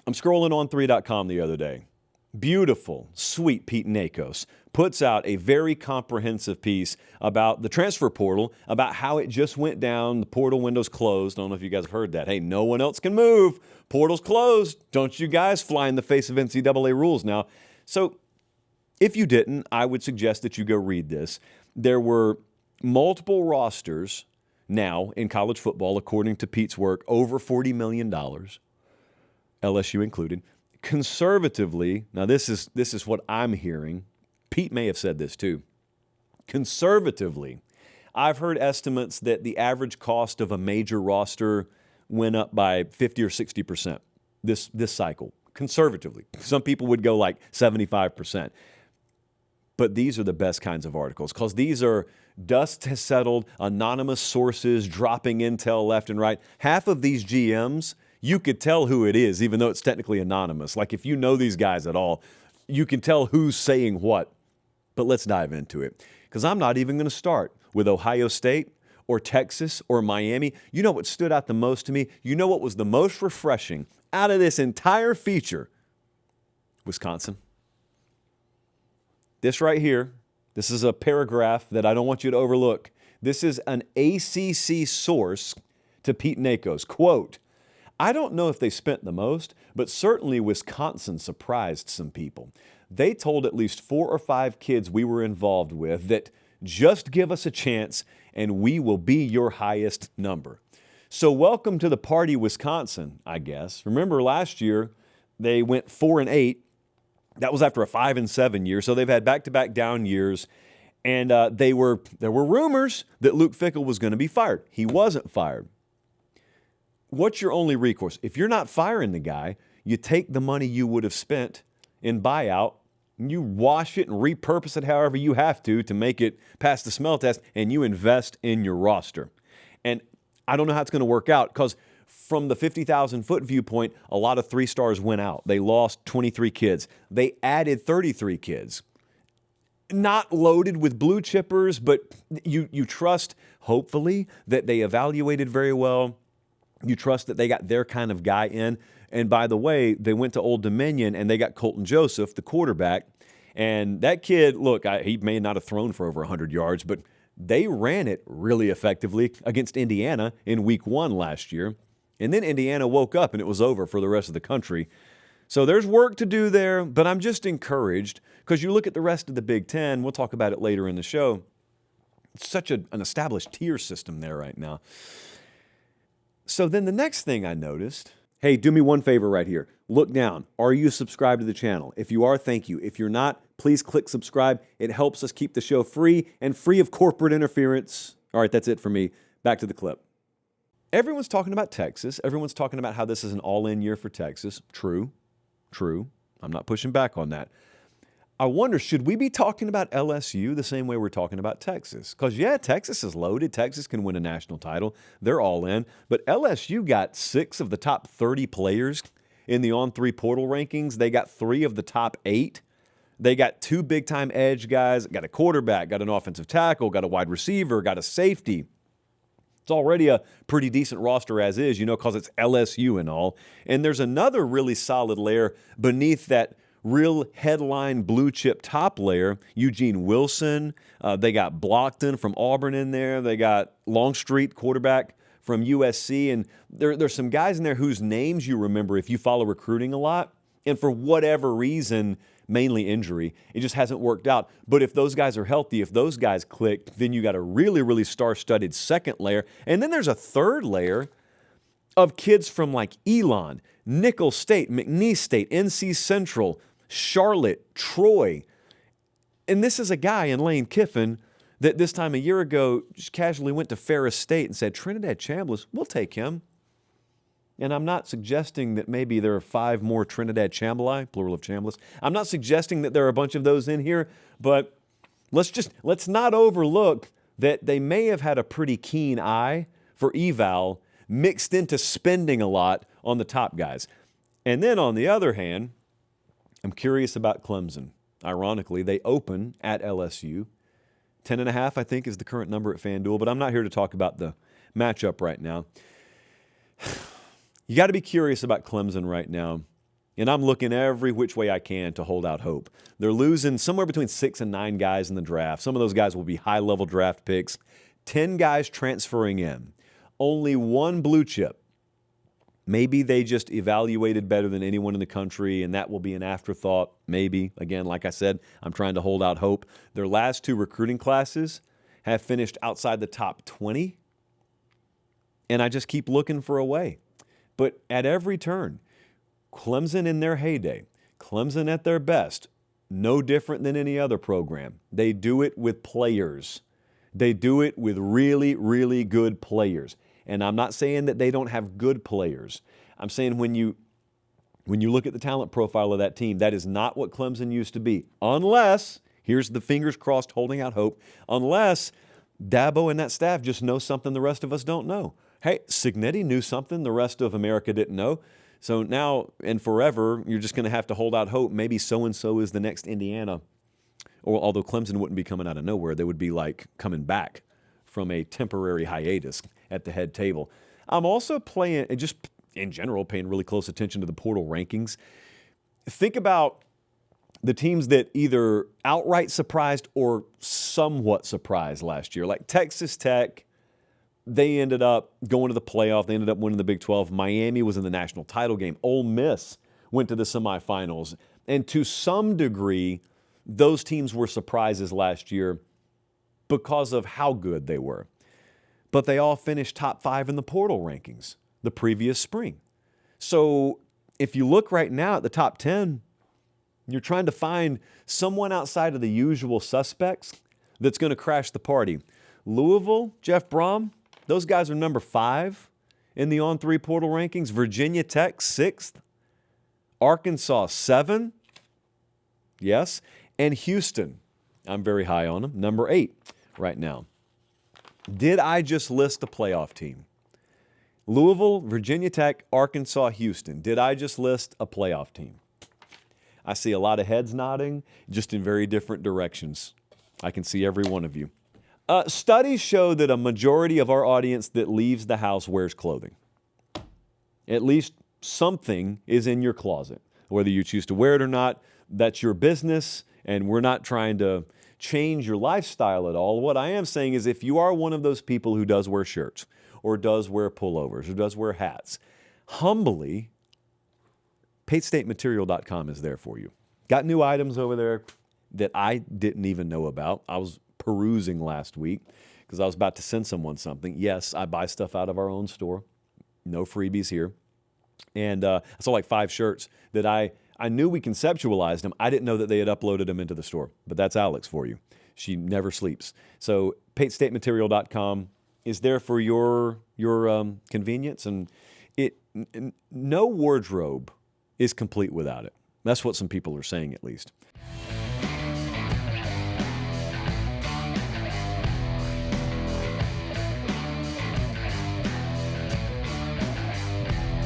I'm scrolling on 3.com the other day. Beautiful, sweet Pete Nakos puts out a very comprehensive piece about the transfer portal, about how it just went down. The portal window's closed. I don't know if you guys have heard that. Hey, no one else can move. Portal's closed. Don't you guys fly in the face of NCAA rules now. So if you didn't, I would suggest that you go read this. There were multiple rosters now in college football, according to Pete's work, over $40 million, LSU included. Conservatively, now this is what I'm hearing. Pete may have said this too. Conservatively, I've heard estimates that the average cost of a major roster went up by 50 or 60% this cycle. Conservatively. Some people would go like 75%. But these are the best kinds of articles because these are dust has settled, anonymous sources dropping intel left and right. Half of these GMs, you could tell who it is, even though it's technically anonymous. Like if you know these guys at all, you can tell who's saying what. But let's dive into it because I'm not even going to start with Ohio State or Texas or Miami. You know what stood out the most to me? You know what was the most refreshing out of this entire feature? Wisconsin. This right here, this is a paragraph that I don't want you to overlook. This is an ACC source to Pete Nakos. Quote, I don't know if they spent the most, but certainly Wisconsin surprised some people. They told at least 4 or 5 kids we were involved with that just give us a chance and we will be your highest number. So welcome to the party, Wisconsin, I guess. Remember last year, they went 4-8. That was after a 5-7 year, so they've had back-to-back down years. And there were rumors that Luke Fickell was going to be fired. He wasn't fired. What's your only recourse? If you're not firing the guy, you take the money you would have spent in buyout, and you wash it and repurpose it however you have to make it pass the smell test, and you invest in your roster. And I don't know how it's going to work out because from the 50,000-foot viewpoint, a lot of 3-stars went out. They lost 23 kids. They added 33 kids. Not loaded with blue chippers, but you trust, hopefully, that they evaluated very well. You trust that they got their kind of guy in. And by the way, they went to Old Dominion and they got Colton Joseph, the quarterback. And that kid, look, he may not have thrown for over 100 yards, but they ran it really effectively against Indiana in week 1 last year. And then Indiana woke up and it was over for the rest of the country. So there's work to do there, but I'm just encouraged because you look at the rest of the Big Ten, we'll talk about it later in the show. It's such an established tier system there right now. So then the next thing I noticed, hey, do me one favor right here. Look down. Are you subscribed to the channel? If you are, thank you. If you're not, please click subscribe. It helps us keep the show free and free of corporate interference. All right, that's it for me. Back to the clip. Everyone's talking about Texas. Everyone's talking about how this is an all-in year for Texas. True. I'm not pushing back on that. I wonder, should we be talking about LSU the same way we're talking about Texas? Because, yeah, Texas is loaded. Texas can win a national title. They're all in. But LSU got 6 of the top 30 players in the On3 portal rankings. They got 3 of the top 8. They got 2 big-time edge guys. Got a quarterback, got an offensive tackle, got a wide receiver, got a safety. It's already a pretty decent roster as is, because it's LSU and all. And there's another really solid layer beneath that real headline blue chip top layer. Eugene Wilson. They got Blockton from Auburn in there. They got Longstreet, quarterback from USC. And there's some guys in there whose names you remember if you follow recruiting a lot. And for whatever reason, mainly injury, it just hasn't worked out. But if those guys are healthy, if those guys click, then you got a really, really star-studded second layer. And then there's a third layer of kids from like Elon, Nicholls State, McNeese State, NC Central, Charlotte, Troy. And this is a guy in Lane Kiffin that this time a year ago just casually went to Ferris State and said, Trinidad Chambliss, we'll take him. And I'm not suggesting that maybe there are 5 more Trinidad Chambly, plural of Chambliss. I'm not suggesting that there are a bunch of those in here, but let's not overlook that they may have had a pretty keen eye for eval mixed into spending a lot on the top guys. And then on the other hand, I'm curious about Clemson. Ironically, they open at LSU. 10.5, I think, is the current number at FanDuel, but I'm not here to talk about the matchup right now. You got to be curious about Clemson right now And I'm looking every which way I can to hold out hope. They're losing somewhere between 6 and 9 guys in the draft. Some of those guys will be high-level draft picks. 10 guys transferring in. Only one blue chip. Maybe they just evaluated better than anyone in the country, and that will be an afterthought. Maybe. Again, like I said, I'm trying to hold out hope. Their last 2 recruiting classes have finished outside the top 20, and I just keep looking for a way. But at every turn, Clemson in their heyday, Clemson at their best, no different than any other program. They do it with players. They do it with really, really good players. And I'm not saying that they don't have good players. I'm saying when you look at the talent profile of that team, that is not what Clemson used to be. Unless, here's the fingers crossed holding out hope, unless Dabo and that staff just know something the rest of us don't know. Hey, Cignetti knew something the rest of America didn't know. So now and forever, you're just going to have to hold out hope. Maybe so-and-so is the next Indiana. Or although Clemson wouldn't be coming out of nowhere, they would be like coming back from a temporary hiatus at the head table. I'm also just in general, paying really close attention to the portal rankings. Think about the teams that either outright surprised or somewhat surprised last year. Like Texas Tech, they ended up going to the playoff. They ended up winning the Big 12. Miami was in the national title game. Ole Miss went to the semifinals. And to some degree, those teams were surprises last year because of how good they were. But they all finished top 5 in the portal rankings the previous spring. So if you look right now at the top 10, you're trying to find someone outside of the usual suspects that's going to crash the party. Louisville, Jeff Brom, those guys are number 5 in the On3 portal rankings. Virginia Tech, 6th. Arkansas, 7. Yes. And Houston, I'm very high on them, number 8 right now. Did I just list a playoff team? Louisville, Virginia Tech, Arkansas, Houston. Did I just list a playoff team? I see a lot of heads nodding, just in very different directions. I can see every one of you. Studies show that a majority of our audience that leaves the house wears clothing. At least something is in your closet. Whether you choose to wear it or not, that's your business, and we're not trying to change your lifestyle at all. What I am saying is if you are one of those people who does wear shirts or does wear pullovers or does wear hats, humbly, PateStateMaterial.com is there for you. Got new items over there that I didn't even know about. I was perusing last week because I was about to send someone something. Yes, I buy stuff out of our own store. No freebies here. And I saw like 5 shirts that I knew we conceptualized them. I didn't know that they had uploaded them into the store. But that's Alex for you. She never sleeps. So PateStateMaterial.com is there for your convenience. And no wardrobe is complete without it. That's what some people are saying, at least.